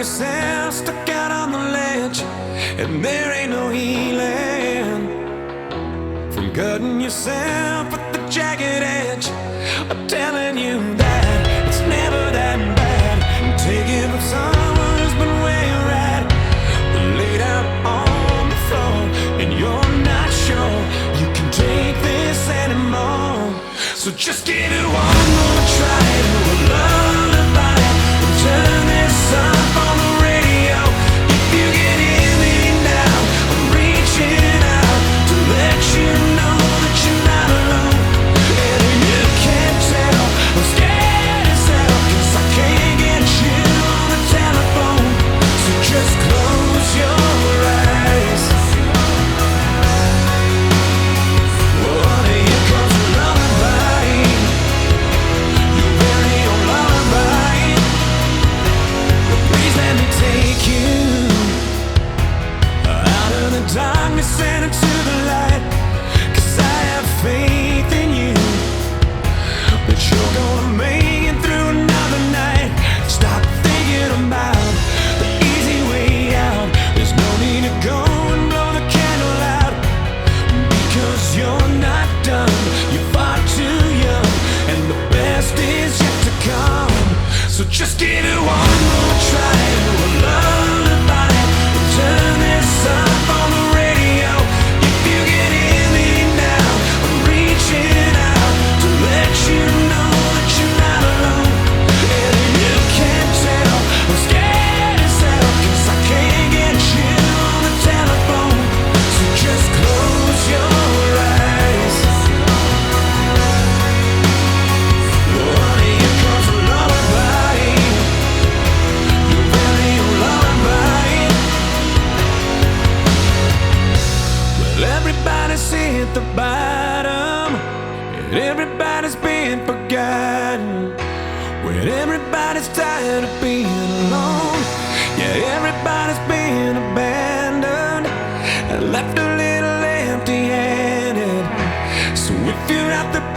yourself stuck out on the ledge, and there ain't no healing from cutting yourself with the jagged edge. I'm telling you that it's never that bad. Taking from someone who's been where you're at, laid out on the floor, and you're not sure you can take this anymore. So just give it one more try to a lullaby, and turn this up on the radio. If you can hear me now, I'm reaching out to let you know that you're not alone. And if you can't tell, I'm scared as hell, 'cause I can't get you on the telephone. So just close your eyes. Oh, here comes a lullaby, your very own lullaby. Please let me take you out of the darkness and into the light, 'cause I have faith in you that you're gonna make it through another night. Stop thinking about the easy way out. There's no need to go and blow the candle out, because you're not done. You're far too young, and the best is yet to come. So just give it one more try to a lullaby, and turn this up on the radio. If you can hear me now, I'm reaching out to let you know that you're not alone. And if you can't tell, I'm scared as hell, 'cause I can't get you on the telephone. So just close your eyes. Oh, here comes a lullaby, your very own lullaby. Well, everybody's hit the bottom, and everybody's been forgotten. When everybody's tired of being alone, yeah, everybody's been abandoned and left a little empty-handed. So if you're out there